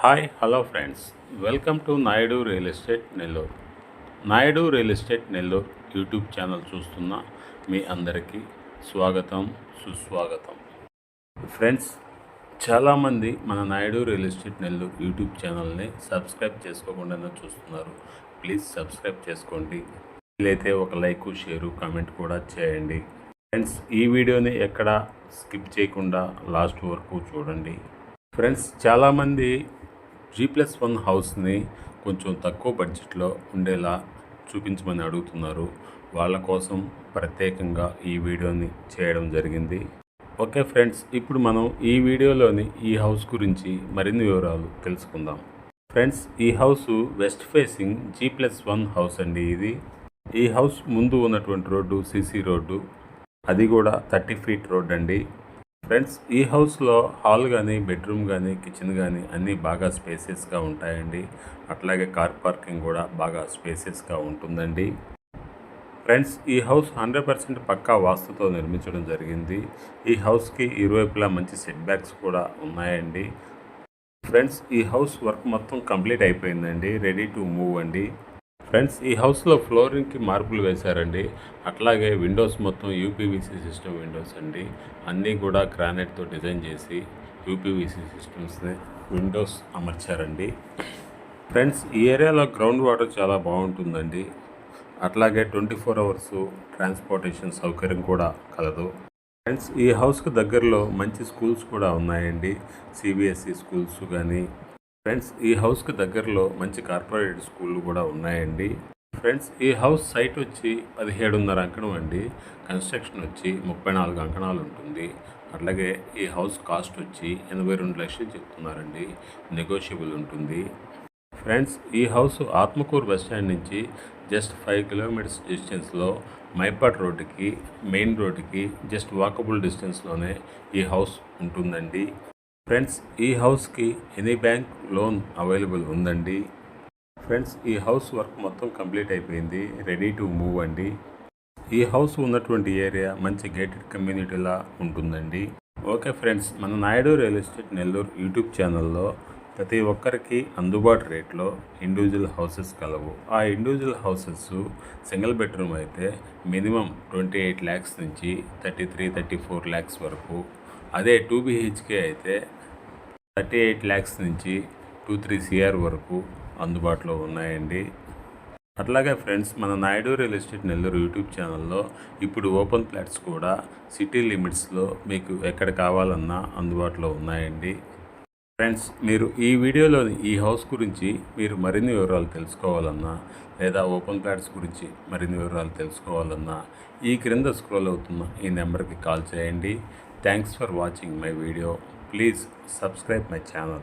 Hi hello friends, welcome to Naidu real estate Nellore. Naidu real estate Nellore YouTube channel చూస్తున్న మీ అందరికీ స్వాగతం, సుస్వాగతం. ఫ్రెండ్స్, చాలామంది మన Naidu real estate Nellore YouTube ఛానల్ని సబ్స్క్రైబ్ చేసుకోకుండా చూస్తున్నారు. ప్లీజ్ సబ్స్క్రైబ్ చేసుకోండి. వీలైతే ఒక లైక్, షేరు, కామెంట్ కూడా చేయండి. ఫ్రెండ్స్, ఈ వీడియోని ఎక్కడ స్కిప్ చేయకుండా లాస్ట్ వరకు చూడండి. ఫ్రెండ్స్, చాలామంది G+1 హౌస్ని కొంచెం తక్కువ బడ్జెట్లో ఉండేలా చూపించమని అడుగుతున్నారు. వాళ్ళ కోసం ప్రత్యేకంగా ఈ వీడియోని చేయడం జరిగింది. ఓకే ఫ్రెండ్స్, ఇప్పుడు మనం ఈ వీడియోలోని ఈ హౌస్ గురించి మరిన్ని వివరాలు తెలుసుకుందాం. ఫ్రెండ్స్, ఈ house west facing G+1 house అండి. ఈ హౌస్ ముందు ఉన్నటువంటి రోడ్డు సీసీ రోడ్డు, అది కూడా 30 ఫీట్ రోడ్ అండి. ఫ్రెండ్స్, ఈ హౌస్లో హాల్ కానీ, బెడ్రూమ్ కానీ, కిచెన్ కానీ అన్నీ బాగా స్పేసియస్గా ఉంటాయండి. అట్లాగే కార్ పార్కింగ్ కూడా బాగా స్పేసియస్గా ఉంటుందండి. ఫ్రెండ్స్, ఈ హౌస్ 100% పక్కా వాస్తుతో నిర్మించడం జరిగింది. ఈ హౌస్కి ఇరువైపులా మంచి సెట్ బ్యాక్స్ కూడా ఉన్నాయండి. ఫ్రెండ్స్, ఈ హౌస్ వర్క్ మొత్తం కంప్లీట్ అయిపోయిందండి, రెడీ టు మూవ్ అండి. ఫ్రెండ్స్, ఈ హౌస్లో ఫ్లోరింగ్కి మార్పులు వేశారండి. అట్లాగే విండోస్ మొత్తం యూపీవీసీ సిస్టమ్ విండోస్ అండి. అన్నీ కూడా గ్రానైట్తో డిజైన్ చేసి యూపీవీసీ సిస్టమ్స్ని విండోస్ అమర్చారండి. ఫ్రెండ్స్, ఈ ఏరియాలో గ్రౌండ్ వాటర్ చాలా బాగుంటుందండి. అట్లాగే 24 అవర్స్ ట్రాన్స్పోర్టేషన్ సౌకర్యం కూడా కలదు. ఫ్రెండ్స్, ఈ హౌస్కు దగ్గరలో మంచి స్కూల్స్ కూడా ఉన్నాయండి. సిబిఎస్ఈ స్కూల్స్ కానీ. ఫ్రెండ్స్, ఈ హౌస్కి దగ్గరలో మంచి కార్పొరేట్ స్కూళ్ళు కూడా ఉన్నాయండి. ఫ్రెండ్స్, ఈ హౌస్ సైట్ వచ్చి 17.5 అంకణం అండి. కన్స్ట్రక్షన్ వచ్చి 34 అంకణాలు ఉంటుంది. అట్లాగే ఈ హౌస్ కాస్ట్ వచ్చి 82 లక్షలు చెప్తున్నారండి. నెగోషియబుల్ ఉంటుంది. ఫ్రెండ్స్, ఈ హౌస్ ఆత్మకూరు బస్ స్టాండ్ నుంచి జస్ట్ 5 కిలోమీటర్స్ డిస్టెన్స్లో మైపాడ్ రోడ్డుకి, మెయిన్ రోడ్డుకి జస్ట్ వాకబుల్ డిస్టెన్స్లోనే ఈ హౌస్ ఉంటుందండి. ఫ్రెండ్స్, ఈ హౌస్కి ఎనీ బ్యాంక్ లోన్ అవైలబుల్ ఉందండి. ఫ్రెండ్స్, ఈ హౌస్ వర్క్ మొత్తం కంప్లీట్ అయిపోయింది, రెడీ టు మూవ్ అండి. ఈ హౌస్ ఉన్నటువంటి ఏరియా మంచి గేటెడ్ కమ్యూనిటీలా ఉంటుందండి. ఓకే ఫ్రెండ్స్, మన Naidu real estate Nellore YouTube ఛానల్లో ప్రతి ఒక్కరికి అందుబాటు రేట్లో ఇండివిజువల్ హౌసెస్ కలవు. ఆ ఇండివిజువల్ హౌసెస్ సింగిల్ బెడ్రూమ్ అయితే మినిమం 28 lakhs నుంచి 33-34 lakhs వరకు, అదే 2 BHK అయితే 38 lakhs నుంచి 2-3 CR వరకు అందుబాటులో ఉన్నాయండి. అట్లాగే ఫ్రెండ్స్, మన Naidu real estate Nellore YouTube ఛానల్లో ఇప్పుడు ఓపెన్ ఫ్లాట్స్ కూడా సిటీ లిమిట్స్లో మీకు ఎక్కడ కావాలన్నా అందుబాటులో ఉన్నాయండి. ఫ్రెండ్స్, మీరు ఈ వీడియోలోని ఈ హౌస్ గురించి మీరు మరిన్ని వివరాలు తెలుసుకోవాలన్నా, లేదా ఓపెన్ ఫ్లాట్స్ గురించి మరిన్ని వివరాలు తెలుసుకోవాలన్నా ఈ క్రింద స్క్రోల్ అవుతున్న ఈ నెంబర్కి కాల్ చేయండి. Thanks for watching my video. Please subscribe my channel.